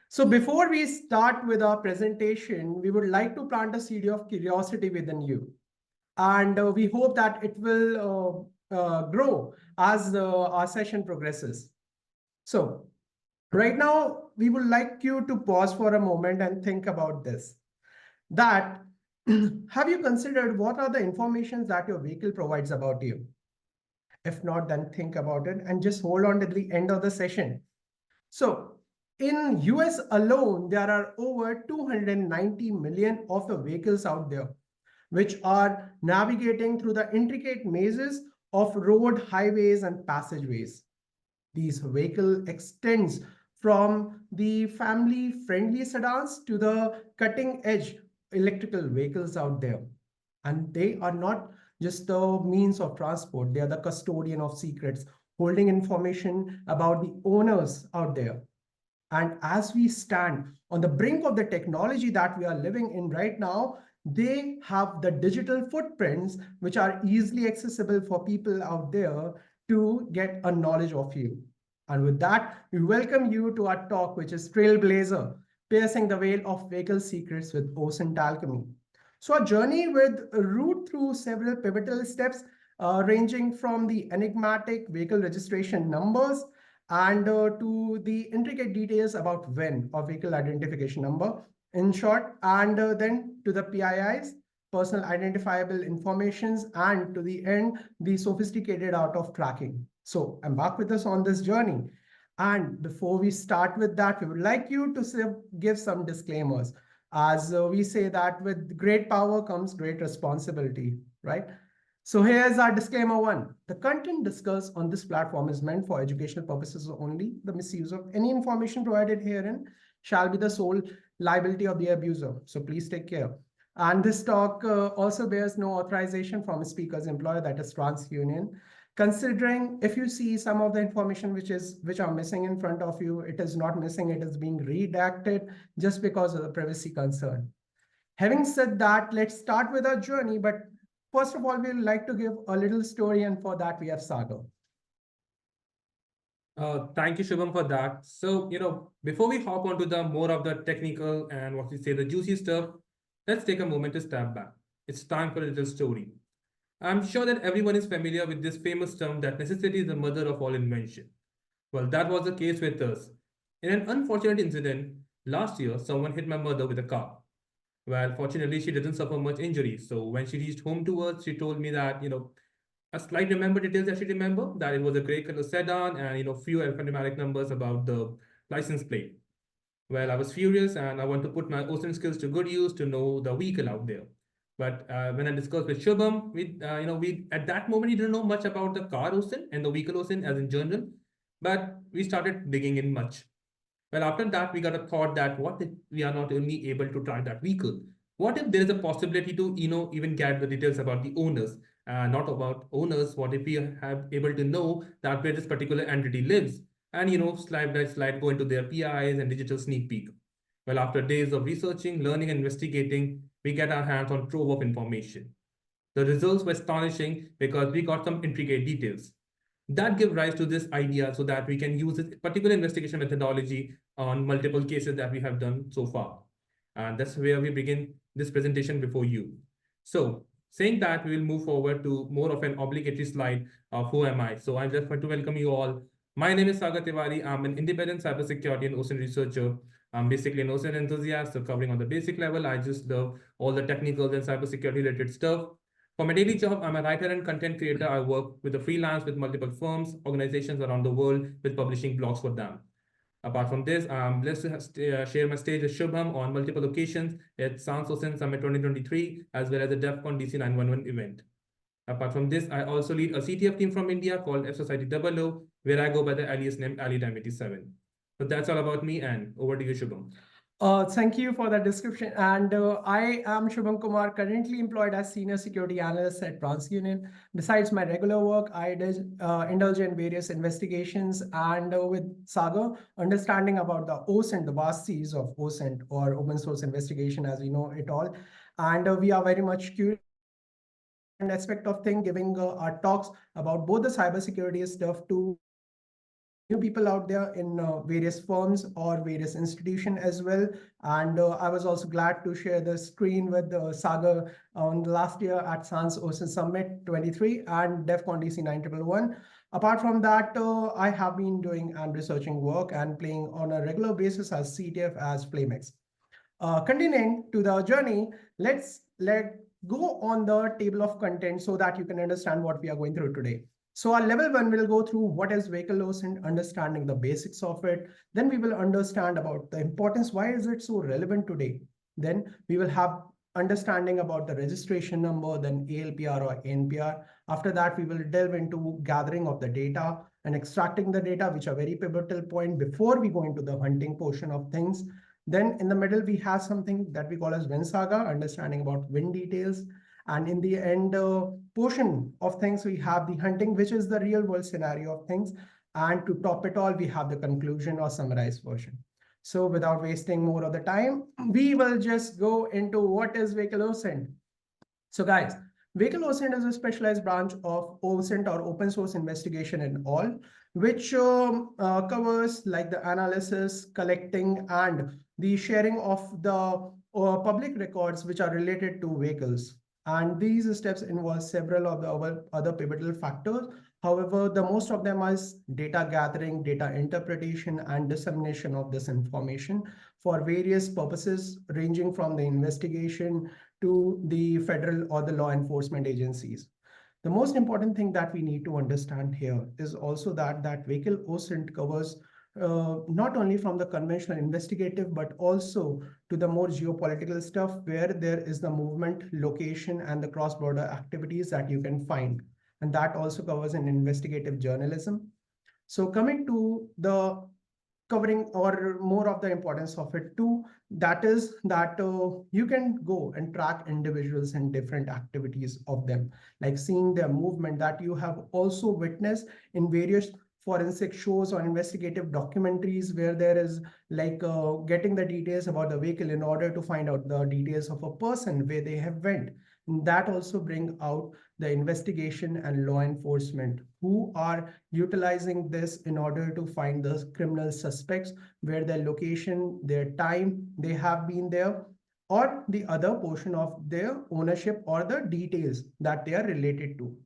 So before we start with our presentation, we would like to plant a seed of curiosity within you. And we hope that it will grow as our session progresses. So right now, we would like you to pause for a moment and think about this. That have you considered what are the informations that your vehicle provides about you? If not, then think about it and just hold on to the end of the session. So in US alone, there are over 290 million of the vehicles out there, which are navigating through the intricate mazes of road, highways, and passageways. These vehicle extends from the family-friendly sedans to the cutting-edge electrical vehicles out there. And they are not just the means of transport, they are the custodian of secrets, holding information about the owners out there. And as we stand on the brink of the technology that we are living in right now, they have the digital footprints which are easily accessible for people out there to get a knowledge of you. And with that, we welcome you to our talk, which is Trailblazer, Piercing the Veil of Vehicle Secrets with OSINT Alchemy. So a journey with a route through several pivotal steps, ranging from the enigmatic vehicle registration numbers and to the intricate details about VIN or vehicle identification number in short, and then to the PIIs, personal identifiable informations, and to the end, the sophisticated art of tracking. So embark with us on this journey. And before we start with that, we would like you to give some disclaimers. As we say that with great power comes great responsibility, right? So here's our disclaimer one. The content discussed on this platform is meant for educational purposes only. The misuse of any information provided herein shall be the sole liability of the abuser. So please take care. And this talk also bears no authorization from a speaker's employer, that is TransUnion. Considering if you see some of the information which are missing in front of you, it is not missing, it is being redacted just because of the privacy concern. Having said that, let's start with our journey. But first of all, we'd like to give a little story, and for that we have Sagar. Thank you, Shubham, for that. So, before we hop onto the more of the technical and what we say, the juicy stuff, let's take a moment to step back. It's time for a little story. I'm sure that everyone is familiar with this famous term that necessity is the mother of all invention. Well, that was the case with us. In an unfortunate incident, last year, someone hit my mother with a car. Well, fortunately, she didn't suffer much injury. So when she reached home to us, she told me that, a slight remember details that she remember, that it was a gray color sedan and, few alphanumeric numbers about the license plate. Well, I was furious and I want to put my OSINT skills to good use to know the vehicle out there. But when I discussed with Shubham, we at that moment we didn't know much about the car OSINT and the vehicle OSINT as in general, but we started digging in much. Well, after that, we got a thought that what if we are not only able to track that vehicle? What if there is a possibility to, even get the details about the owners, not about owners? What if we have able to know that where this particular entity lives, and slide by slide go into their PIs and digital sneak peek? Well, after days of researching, learning, and investigating, we get our hands on trove of information. The results were astonishing because we got some intricate details that give rise to this idea so that we can use this particular investigation methodology on multiple cases that we have done so far. And that's where we begin this presentation before you. So saying that, we will move forward to more of an obligatory slide of who am I. So I just want to welcome you all. My name is Sagar Tiwari. I'm an independent cybersecurity and OSINT researcher. I'm basically an OSINT enthusiast, so covering on the basic level. I just love all the technical and cybersecurity related stuff. For my daily job, I'm a writer and content creator. I work with a freelance with multiple firms, organizations around the world with publishing blogs for them. Apart from this, I'm blessed to share my stage with Shubham on multiple occasions at Sans OSINT Summit 2023, as well as the DEFCON DC 911 event. Apart from this, I also lead a CTF team from India called F Society OO, where I go by the alias name AliTime87. So that's all about me, and over to you, Shubham. Thank you for that description. And I am Shubham Kumar, currently employed as Senior Security Analyst at TransUnion. Besides my regular work, I indulge in various investigations and with Sagar, understanding about the OSINT, the vast seas of OSINT or open source investigation as we know it all. And we are very much curious aspect of thing, giving our talks about both the cybersecurity stuff to new people out there in various firms or various institutions as well. And I was also glad to share the screen with Sagar on the last year at SANS OSINT Summit 23 and DEFCON DC 9111. Apart from that, I have been doing and researching work and playing on a regular basis as CTF as Playmix. Continuing to the journey, let go on the table of content so that you can understand what we are going through today. So our level one will go through what is vehicle loss and understanding the basics of it. Then we will understand about the importance. Why is it so relevant today? Then we will have understanding about the registration number, then ALPR or NPR. After that, we will delve into gathering of the data and extracting the data, which are very pivotal point before we go into the hunting portion of things. Then in the middle, we have something that we call as Win Saga, understanding about win details. And in the end portion of things, we have the hunting, which is the real world scenario of things. And to top it all, we have the conclusion or summarized version. So without wasting more of the time, we will just go into what is VehicleSecrets. So guys, VehicleSecrets is a specialized branch of OSINT or open source investigation and all, which covers like the analysis, collecting, and the sharing of the public records which are related to vehicles. And these steps involve several of the other pivotal factors. However, the most of them is data gathering, data interpretation, and dissemination of this information for various purposes, ranging from the investigation to the federal or the law enforcement agencies. The most important thing that we need to understand here is also that vehicle OSINT covers not only from the conventional investigative, but also to the more geopolitical stuff where there is the movement, location, and the cross-border activities that you can find. And that also covers an investigative journalism. So coming to the covering or more of the importance of it too, that is that you can go and track individuals and different activities of them, like seeing their movement that you have also witnessed in various forensic shows or investigative documentaries where there is like getting the details about the vehicle in order to find out the details of a person where they have went. And that also bring out the investigation and law enforcement who are utilizing this in order to find the criminal suspects, where their location, their time they have been there, or the other portion of their ownership or the details that they are related to.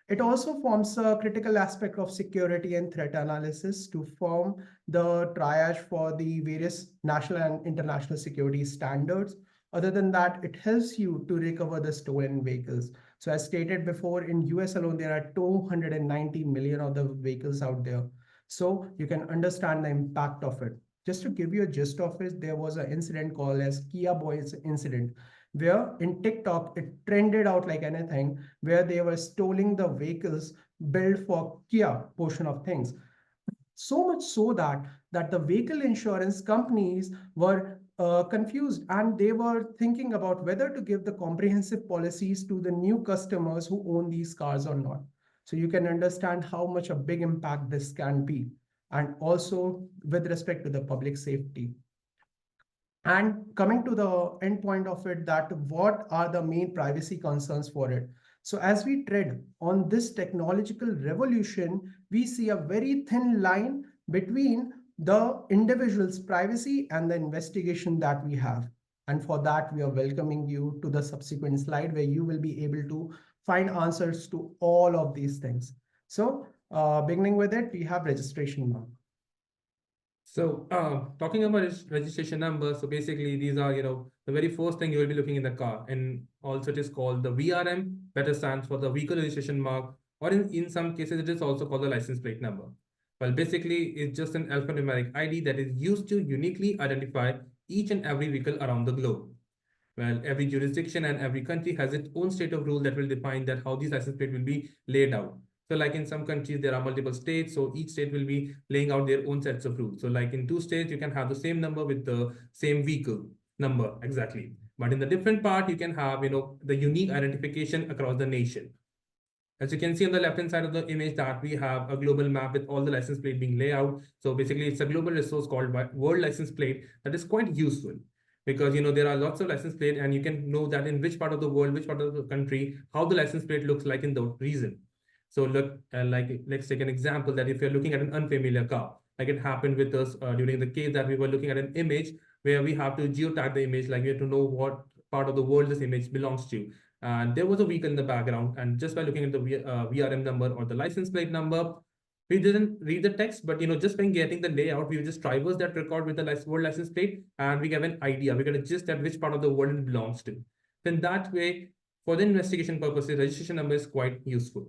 It also forms a critical aspect of security and threat analysis to form the triage for the various national and international security standards. Other than that, it helps you to recover the stolen vehicles. So as stated before, in US alone, there are 290 million of the vehicles out there. So you can understand the impact of it. Just to give you a gist of it, there was an incident called as Kia Boys incident, where in TikTok, it trended out like anything, where they were stealing the vehicles built for Kia portion of things. So much so that the vehicle insurance companies were confused, and they were thinking about whether to give the comprehensive policies to the new customers who own these cars or not. So you can understand how much a big impact this can be, and also with respect to the public safety. And coming to the end point of it, that what are the main privacy concerns for it? So as we tread on this technological revolution, we see a very thin line between the individual's privacy and the investigation that we have. And for that, we are welcoming you to the subsequent slide where you will be able to find answers to all of these things. So beginning with it, we have registration now. So, talking about registration number, so basically these are, the very first thing you will be looking in the car, and also it is called the VRM, that stands for the vehicle registration mark, or in some cases it is also called the license plate number. Well, basically it's just an alphanumeric ID that is used to uniquely identify each and every vehicle around the globe. Well, every jurisdiction and every country has its own state of rule that will define that how these license plate will be laid out. So like in some countries, there are multiple states. So each state will be laying out their own sets of rules. So like in 2 states, you can have the same number with the same vehicle number exactly. But in the different part, you can have, the unique identification across the nation. As you can see on the left-hand side of the image that we have a global map with all the license plate being laid out. So basically it's a global resource called World License Plate that is quite useful, because there are lots of license plate and you can know that in which part of the world, which part of the country, how the license plate looks like in the region. So look, let's take an example that if you're looking at an unfamiliar car, like it happened with us during the case that we were looking at an image where we have to geotag the image, like we have to know what part of the world this image belongs to. And there was a vehicle in the background, and just by looking at the VRM number or the license plate number, we didn't read the text, but just by getting the layout, we just traverse that record with the world license plate, and we get an idea. We get a gist at which part of the world it belongs to. Then that way, for the investigation purposes, registration number is quite useful.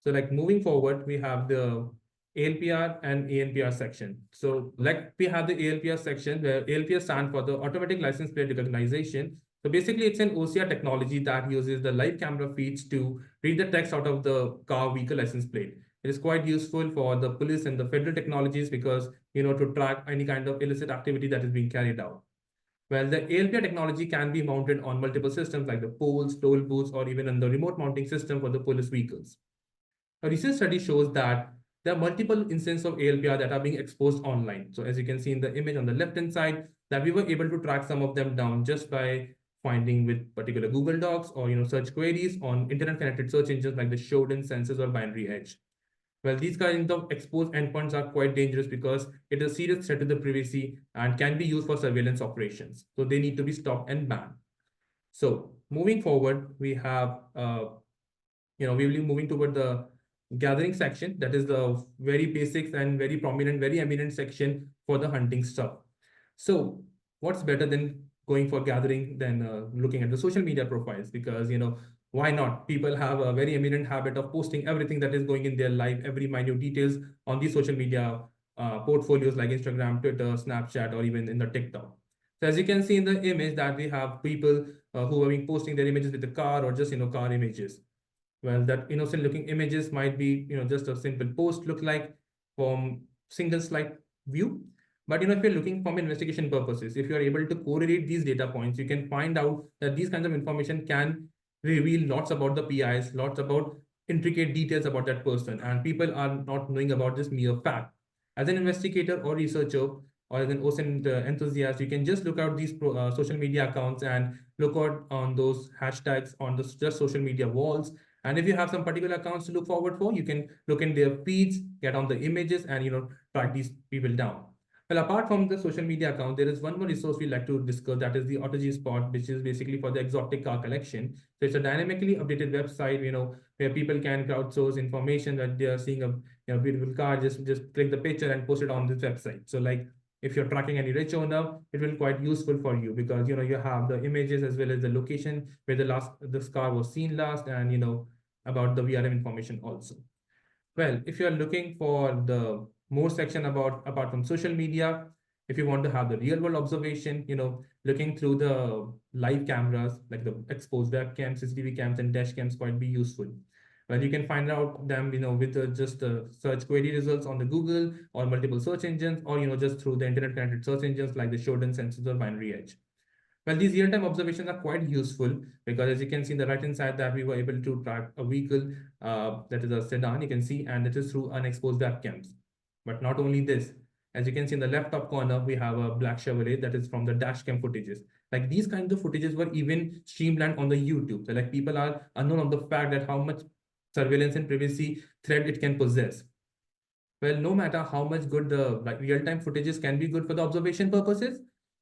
So like moving forward, we have the ALPR and ANPR section. So like we have the ALPR section where ALPR stands for the automatic license plate recognition. So basically it's an OCR technology that uses the live camera feeds to read the text out of the car vehicle license plate. It is quite useful for the police and the federal technologies because, to track any kind of illicit activity that is being carried out. Well, the ALPR technology can be mounted on multiple systems like the poles, toll booths, or even on the remote mounting system for the police vehicles. A recent study shows that there are multiple instances of ALPR that are being exposed online. So as you can see in the image on the left-hand side, that we were able to track some of them down just by finding with particular Google Docs or search queries on internet-connected search engines like the Shodan, Census, or Binary Edge. Well, these kinds of exposed endpoints are quite dangerous because it is a serious threat to the privacy and can be used for surveillance operations. So they need to be stopped and banned. So moving forward, we have, we will be moving toward the gathering section. That is the very basics and very prominent, very eminent section for the hunting stuff. So what's better than going for gathering than looking at the social media profiles? Because, why not? People have a very eminent habit of posting everything that is going in their life, every minute details on these social media portfolios like Instagram, Twitter, Snapchat, or even in the TikTok. So as you can see in the image that we have people who are being posting their images with the car or just, car images. Well, that innocent looking images might be, just a simple post look like from single slide view. But, if you're looking from investigation purposes, if you're able to correlate these data points, you can find out that these kinds of information can reveal lots about the PIs, lots about intricate details about that person. And people are not knowing about this mere fact. As an investigator or researcher, or as an OSINT enthusiast, you can just look out these social media accounts and look out on those hashtags on the just social media walls. And if you have some particular accounts to look forward for, you can look in their feeds, get on the images, and track these people down. Well, apart from the social media account, there is one more resource we like to discuss, that is the AutoG Spot, which is basically for the exotic car collection. So it's a dynamically updated website, where people can crowdsource information that they are seeing a beautiful car, just click the picture and post it on this website. So like if you're tracking any rich owner, it will be quite useful for you because you have the images as well as the location where this car was seen last, and about the VRM information also. Well, if you're looking for the more section apart from social media, if you want to have the real world observation, looking through the live cameras like the exposed webcams, CCTV cams, and dash cams might be useful. Well, you can find out them, with just the search query results on the Google or multiple search engines, or just through the internet connected search engines like the Shodan, Census, or Binary Edge. Well, these real-time observations are quite useful because as you can see in the right-hand side that we were able to track a vehicle that is a sedan, you can see, and it is through unexposed webcams. But not only this, as you can see in the left top corner, we have a black Chevrolet that is from the dash cam footages. Like these kinds of footages were even streamlined on the YouTube. So like people are unknown of the fact that how much surveillance and privacy threat it can possess. Well, no matter how much good the real-time footages can be good for the observation purposes,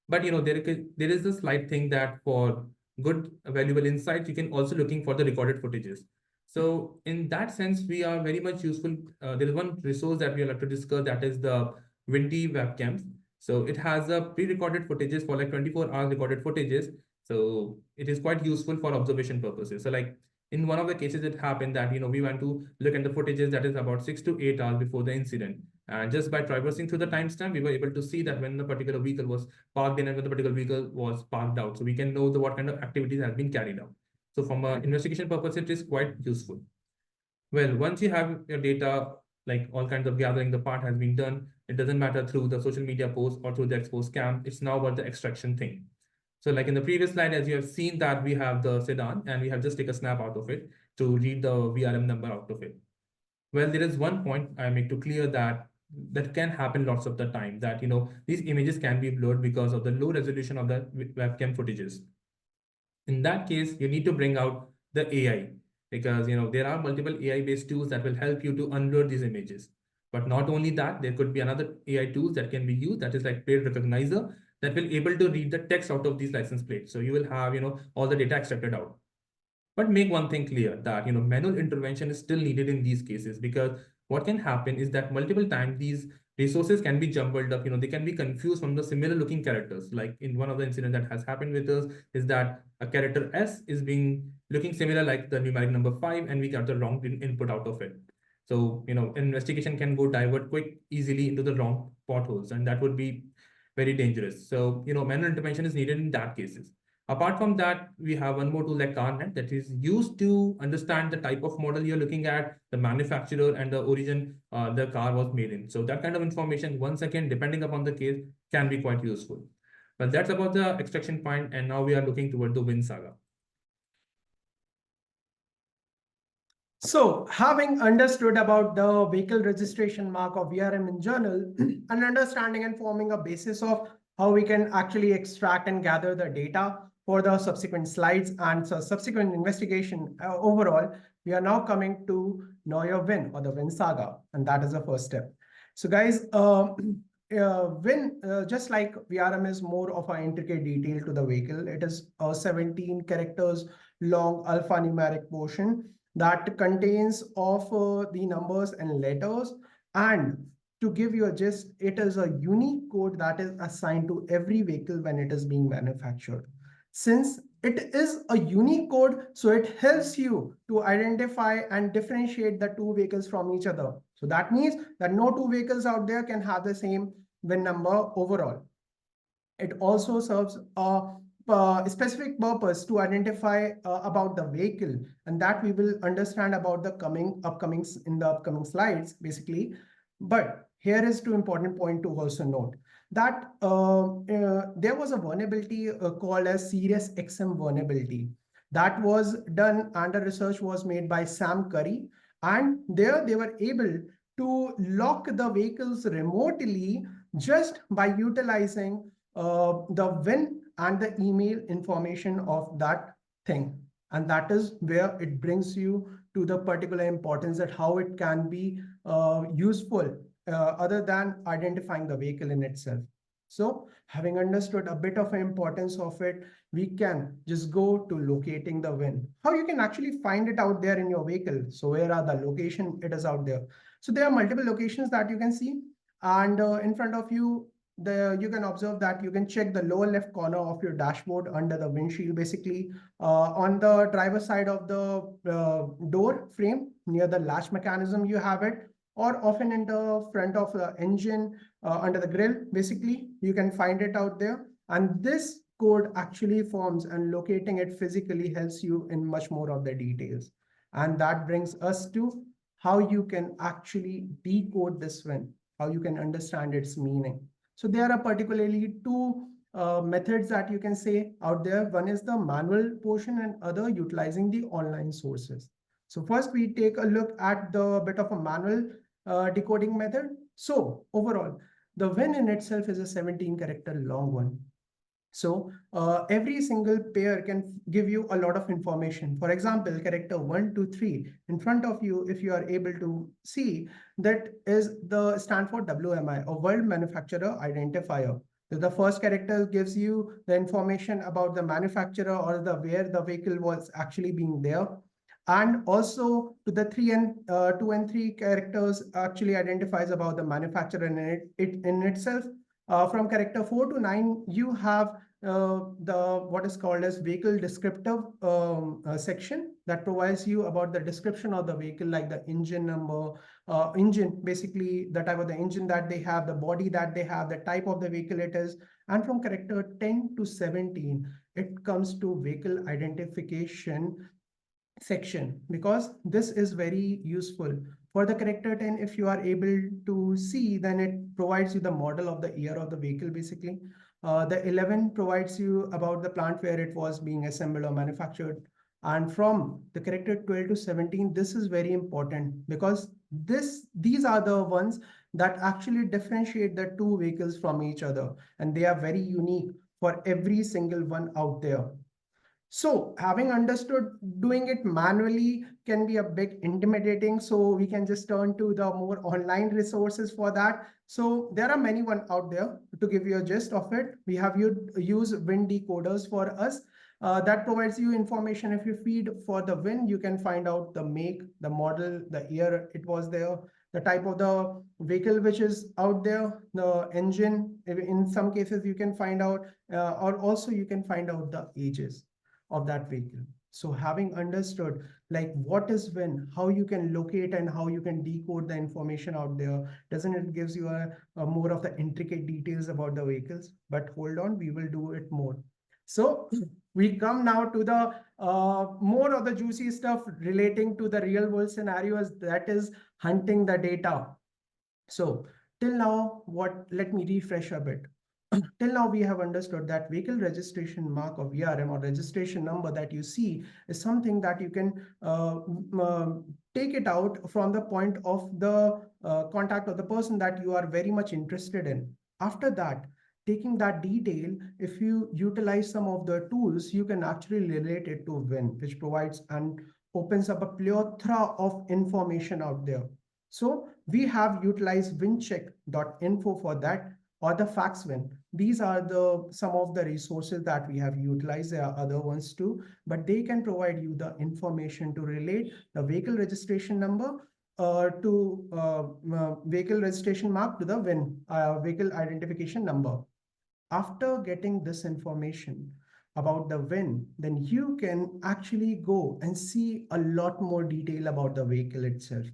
but there is a slight thing that for good valuable insights, you can also looking for the recorded footages. So in that sense, we are very much useful. There is one resource that we like to discuss, that is the Windy webcams. So it has a pre-recorded footages for like 24 hours recorded footages. So it is quite useful for observation purposes. So like in one of the cases, it happened that we went to look at the footages that is about 6 to 8 hours before the incident. And just by traversing through the timestamp, we were able to see that when the particular vehicle was parked in and when the particular vehicle was parked out. So we can know what kind of activities have been carried out. So from an investigation purpose, it is quite useful. Well, once you have your data, like all kinds of gathering, the part has been done. It doesn't matter through the social media post or through the exposed cam. It's now about the extraction thing. So like in the previous slide, as you have seen that we have the sedan and we have just take a snap out of it to read the VRM number out of it. Well, there is one point I make to clear that can happen lots of the time, that these images can be blurred because of the low resolution of the webcam footages. In that case, you need to bring out the AI. because there are multiple AI-based tools that will help you to unblur these images. But not only that, there could be another AI tools that can be used, that is like plate recognizer, that will able to read the text out of these license plates. So you will have all the data extracted out. But make one thing clear that manual intervention is still needed in these cases, because what can happen is that multiple times these resources can be jumbled up. They can be confused from the similar looking characters. Like in one of the incidents that has happened with us is that a character S is being looking similar like the numeric number 5, and we got the wrong input out of it. So investigation can go divert quick easily into the wrong potholes, and that would be very dangerous. So manual intervention is needed in that cases. Apart from that, we have one more tool like CarNet that is used to understand the type of model you're looking at, the manufacturer, and the origin the car was made in. So that kind of information, once again, depending upon the case, can be quite useful. But that's about the extraction point, and now we are looking toward the Win saga. So, having understood about the vehicle registration mark of VRM in journal, and understanding and forming a basis of how we can actually extract and gather the data for the subsequent slides and subsequent investigation overall, we are now coming to know your win or the win saga, and that is the first step. So, guys, just like VRM is more of an intricate detail to the vehicle, it is a 17 characters long alphanumeric portion that contains of the numbers and letters. And to give you a gist, it is a unique code that is assigned to every vehicle when it is being manufactured. Since it is a unique code, so it helps you to identify and differentiate the two vehicles from each other. So that means that no two vehicles out there can have the same VIN number overall. It also serves a specific purpose to identify about the vehicle, and that we will understand about the upcoming slides basically. But here is two important point to also note that there was a vulnerability called as serious XM vulnerability that was done, and the research was made by Sam Curry, and there they were able to lock the vehicles remotely just by utilizing the VIN and the email information of that thing. And that is where it brings you to the particular importance that how it can be useful other than identifying the vehicle in itself. So having understood a bit of the importance of it, we can just go to locating the VIN. How you can actually find it out there in your vehicle. So where are the location it is out there? So there are multiple locations that you can see. And in front of you, you can observe that you can check the lower left corner of your dashboard under the windshield, basically on the driver side of the door frame near the latch mechanism, you have it, or often in the front of the engine under the grill, basically, you can find it out there. And this code actually forms, and locating it physically helps you in much more of the details. And that brings us to how you can actually decode this VIN, how you can understand its meaning. So there are particularly two methods that you can say out there. One is the manual portion and other utilizing the online sources. So first we take a look at the bit of a manual decoding method. So overall, the VIN in itself is a 17 character long one. So every single pair can give you a lot of information. For example, character 1, 2, 3 in front of you, if you are able to see, that is the stand for WMI, or World Manufacturer Identifier. So the first character gives you the information about the manufacturer or the where the vehicle was actually being there. And also to the 2 and 3 characters actually identifies about the manufacturer in itself. From character 4 to 9, you have the what is called as vehicle descriptive section that provides you about the description of the vehicle, like the engine number, engine, basically the type of the engine that they have, the body that they have, the type of the vehicle it is. And from character 10 to 17, it comes to vehicle identification section, because this is very useful. For the character 10, if you are able to see, then it provides you the model of the year of the vehicle, basically. The 11 provides you about the plant where it was being assembled or manufactured. And from the character 12 to 17, this is very important, because these are the ones that actually differentiate the two vehicles from each other. And they are very unique for every single one out there. So having understood doing it manually can be a bit intimidating. So we can just turn to the more online resources for that. So there are many one out there. To give you a gist of it, we have use VIN decoders for us. That provides you information. If you feed for the VIN, you can find out the make, the model, the year it was there, the type of the vehicle which is out there, the engine. In some cases, you can find out, or also you can find out the ages of that vehicle. So having understood like what is when, how you can locate and how you can decode the information out there, doesn't it gives you a more of the intricate details about the vehicles? But hold on, we will do it more. So we come now to the more of the juicy stuff relating to the real world scenarios, that is hunting the data. So till now, let me refresh a bit. Till now, we have understood that vehicle registration mark or VRM or registration number that you see is something that you can take it out from the point of the contact of the person that you are very much interested in. After that, taking that detail, if you utilize some of the tools, you can actually relate it to VIN, which provides and opens up a plethora of information out there. So we have utilized wincheck.info for that, or the FaxWin. These are some of the resources that we have utilized. There are other ones too, but they can provide you the information to relate the vehicle registration number to vehicle registration mark to the VIN, vehicle identification number. After getting this information about the VIN, then you can actually go and see a lot more detail about the vehicle itself.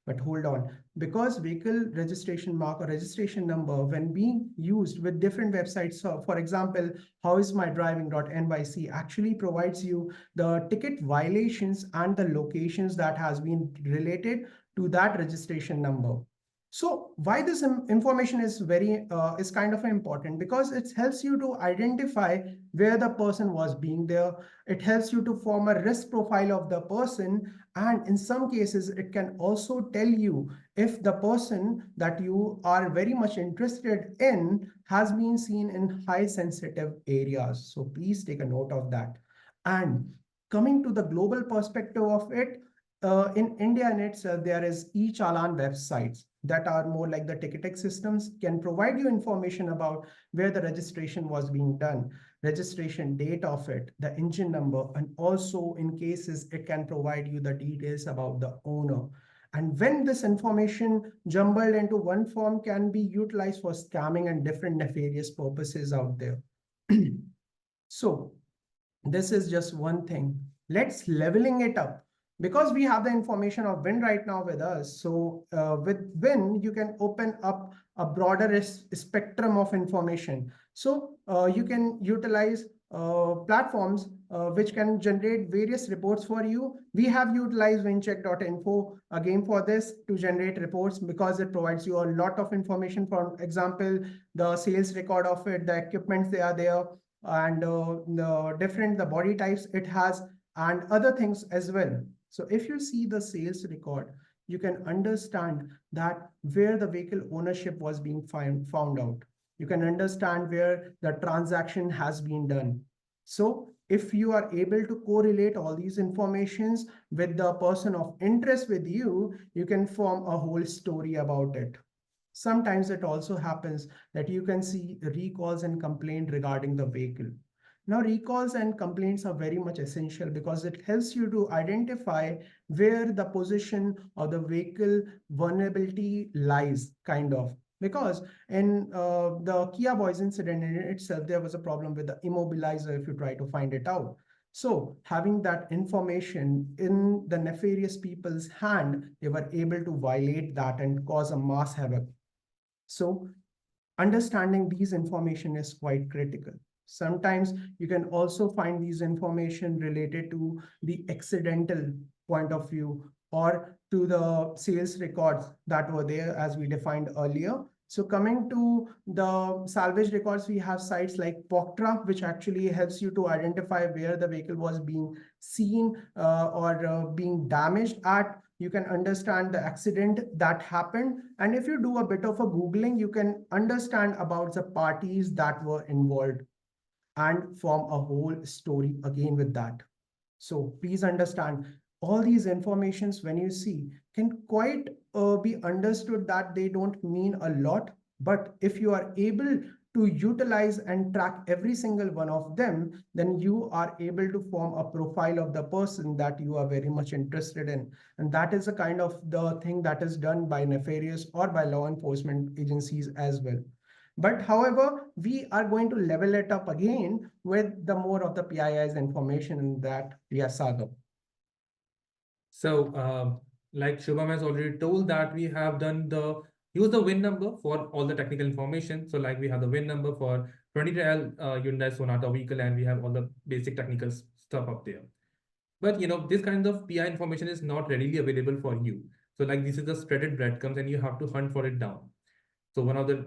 But hold on, because vehicle registration mark or registration number, when being used with different websites, so for example, howismydriving.nyc actually provides you the ticket violations and the locations that has been related to that registration number. So why this information is is kind of important, because it helps you to identify where the person was being there. It helps you to form a risk profile of the person, and in some cases it can also tell you if the person that you are very much interested in has been seen in high sensitive areas. So please take a note of that. And coming to the global perspective of it, in India in itself, there is e-challan websites that are more like the ticketing systems, can provide you information about where the registration was being done, registration date of it, the engine number, and also in cases it can provide you the details about the owner. And when this information jumbled into one form can be utilized for scamming and different nefarious purposes out there. So this is just one thing. Let's leveling it up, because we have the information of VIN right now with us. So with VIN, you can open up a broader spectrum of information. So you can utilize platforms which can generate various reports for you. We have utilized wincheck.info again for this to generate reports, because it provides you a lot of information. For example, the sales record of it, the equipments they are there, and the body types it has, and other things as well. So if you see the sales record, you can understand that where the vehicle ownership was being found out. You can understand where the transaction has been done. So if you are able to correlate all these informations with the person of interest with you, you can form a whole story about it. Sometimes it also happens that you can see recalls and complaint regarding the vehicle. Now, recalls and complaints are very much essential because it helps you to identify where the position of the vehicle vulnerability lies, kind of. Because in the Kia Boys incident in itself, there was a problem with the immobilizer if you try to find it out. So having that information in the nefarious people's hand, they were able to violate that and cause a mass havoc. So understanding these information is quite critical. Sometimes you can also find these information related to the accidental point of view or to the sales records that were there as we defined earlier. So coming to the salvage records, we have sites like Poctra, which actually helps you to identify where the vehicle was being seen or being damaged at. You can understand the accident that happened. And if you do a bit of a Googling, you can understand about the parties that were involved. and form a whole story again with that. So please understand, all these informations when you see can quite be understood that they don't mean a lot, but if you are able to utilize and track every single one of them, then you are able to form a profile of the person that you are very much interested in. And that is a kind of the thing that is done by nefarious or by law enforcement agencies as well. But however, we are going to level it up again with the more of the PII's information in that Saga. So, like Shubham has already told that we have done the use the VIN number for all the technical information. So, like we have the VIN number for 20 Hyundai Sonata vehicle, and we have all the basic technical stuff up there. But this kind of PI information is not readily available for you. So, like this is the spreaded breadcrumbs, and you have to hunt for it down. So one of the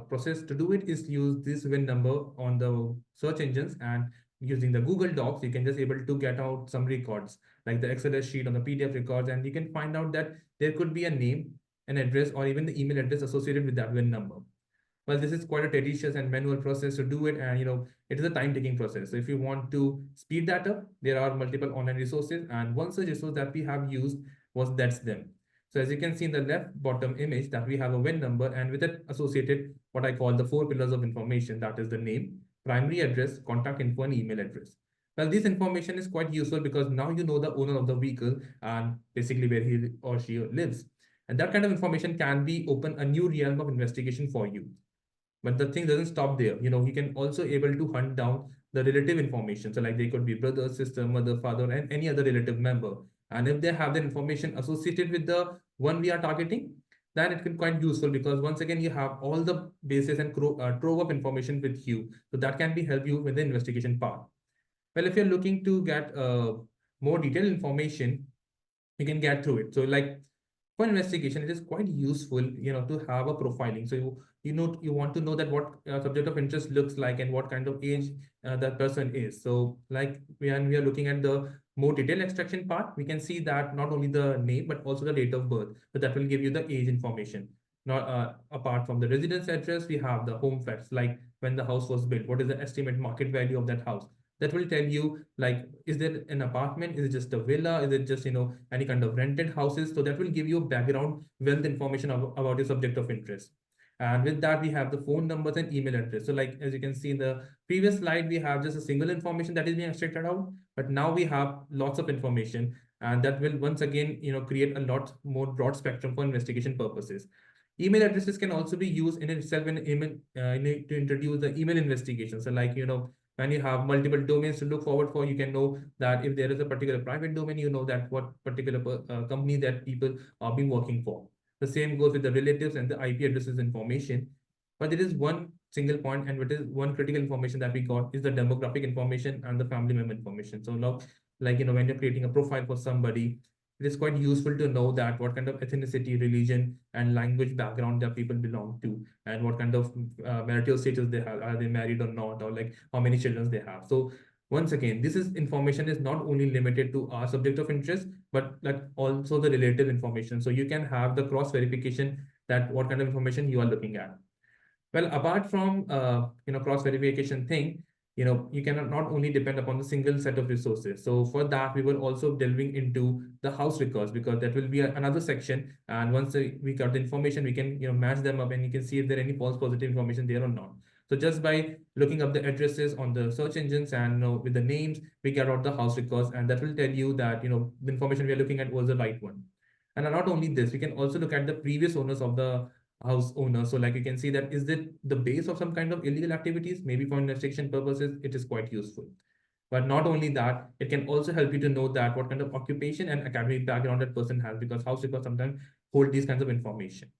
process to do it is use this VIN number on the search engines, and using the Google Docs, you can just able to get out some records like the Excel sheet on the PDF records, and you can find out that there could be a name, an address, or even the email address associated with that VIN number. Well, this is quite a tedious and manual process to do it, and it is a time-taking process. So if you want to speed that up, there are multiple online resources, and one such resource that we have used was That's Them. So as you can see in the left bottom image that we have a VIN number, and with it associated what I call the 4 pillars of information, that is the name, primary address, contact info, and email address. Well, this information is quite useful because now you know the owner of the vehicle and basically where he or she lives. And that kind of information can be open a new realm of investigation for you. But the thing doesn't stop there. You can also able to hunt down the relative information. So like they could be brother, sister, mother, father, and any other relative member. And if they have the information associated with the one we are targeting, then it can quite useful because once again, you have all the bases and trove of information with you. So that can be help you with the investigation part. Well, if you're looking to get more detailed information, you can get through it. So like for investigation, it is quite useful, to have a profiling. So you want to know that what subject of interest looks like and what kind of age that person is. So like when we are looking at the more detailed extraction part, we can see that not only the name but also the date of birth. So that will give you the age information. Now, apart from the residence address, we have the home facts, like when the house was built, what is the estimate market value of that house. That will tell you, like, is there an apartment, is it just a villa, is it just any kind of rented houses. So that will give you background wealth information about your subject of interest. And with that, we have the phone numbers and email address. So like as you can see in the previous slide, we have just a single information that is being extracted out, but now we have lots of information, and that will once again create a lot more broad spectrum for investigation purposes. Email addresses can also be used in itself in email to introduce the email investigation. So like when you have multiple domains to look forward for, you can know that if there is a particular private domain, you know that what particular company that people are being working for. The same goes with the relatives and the IP addresses information. But there is one single point, and what is one critical information that we got is the demographic information and the family member information. So now, like when you're creating a profile for somebody, it is quite useful to know that what kind of ethnicity, religion, and language background that people belong to, and what kind of marital status they have, are they married or not, or like how many children they have. So once again, this is information is not only limited to our subject of interest, but like also the relative information. So you can have the cross verification that what kind of information you are looking at. Well, apart from cross verification thing, you cannot not only depend upon the single set of resources. So for that, we were also delving into the house records, because that will be another section. And once we got the information, we can match them up, and you can see if there are any false positive information there or not. So just by looking up the addresses on the search engines and with the names, we get out the house records, and that will tell you that the information we are looking at was the right one. And not only this, we can also look at the previous owners of the house owner. So like you can see that is it the base of some kind of illegal activities, maybe for investigation purposes, it is quite useful. But not only that, it can also help you to know that what kind of occupation and academic background that person has, because house records sometimes hold these kinds of information.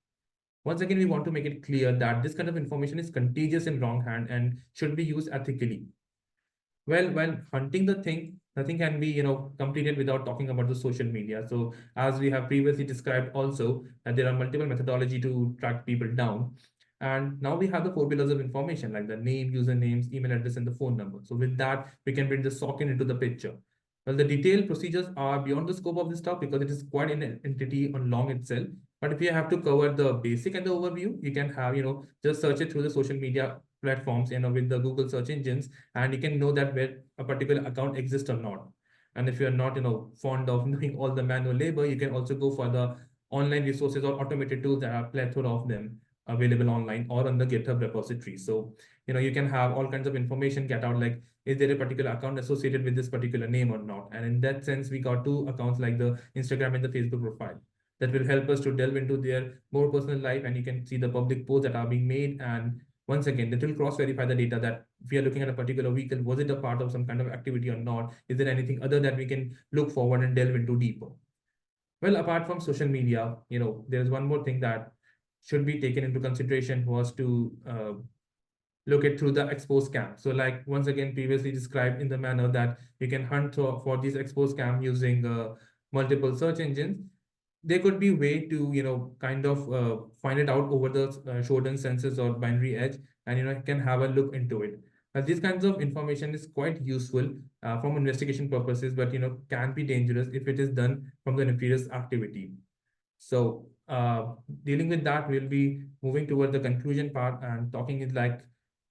Once again, we want to make it clear that this kind of information is contagious in wrong hand and should be used ethically. Well, when hunting the thing, nothing can be, completed without talking about the social media. So as we have previously described also, that there are multiple methodology to track people down. And now we have the 4 pillars of information, like the name, usernames, email address, and the phone number. So with that, we can bring the SOC into the picture. Well, the detailed procedures are beyond the scope of this talk because it is quite an entity on long itself. But if you have to cover the basic and the overview, you can have, just search it through the social media platforms, with the Google search engines, and you can know that where a particular account exists or not. And if you're not, fond of doing all the manual labor, you can also go for the online resources or automated tools. That are plethora of them available online or on the GitHub repository. So, you can have all kinds of information get out, like, is there a particular account associated with this particular name or not? And in that sense, we got two accounts, like the Instagram and the Facebook profile, that will help us to delve into their more personal life, and you can see the public posts that are being made. And once again, that will cross verify the data, that if we are looking at a particular vehicle, was it a part of some kind of activity or not? Is there anything other that we can look forward and delve into deeper? Well, apart from social media, there's one more thing that should be taken into consideration, was to look at through the expose cam. So, like, once again, previously described in the manner that you can hunt for these expose cam using multiple search engines. There could be way to, kind of find it out over the Shodan sensors or binary edge, and, you can have a look into it. These kinds of information is quite useful from investigation purposes, but, can be dangerous if it is done from the nefarious activity. So, dealing with that, we'll be moving toward the conclusion part, and talking is like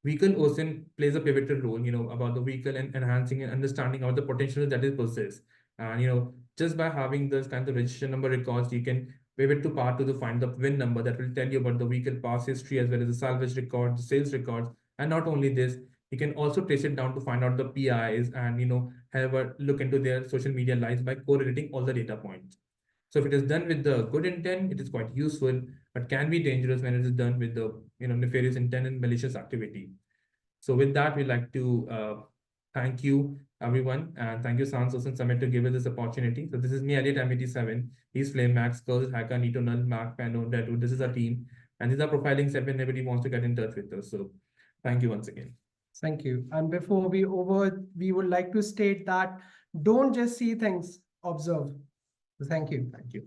vehicle OSINT plays a pivotal role, about the vehicle and enhancing and understanding of the potential that it possesses. And, just by having this kind of registration number records, you can pivot to part to find the VIN number that will tell you about the vehicle past history, as well as the salvage records, the sales records. And not only this, you can also trace it down to find out the PIs, and, have a look into their social media lives by correlating all the data points. So if it is done with the good intent, it is quite useful, but can be dangerous when it is done with the, nefarious intent and malicious activity. So with that, we'd like to thank you, everyone, and thank you, Sansos and Summit, to give us this opportunity. So this is me, Elliot M87. He's Flame Max, Curls, Hacker, Nito Null, Mark, Pano, Datu. This is our team, and these are profiling set when anybody wants to get in touch with us. So thank you once again. Thank you. And before we would like to state that don't just see things, observe. Thank you. Thank you.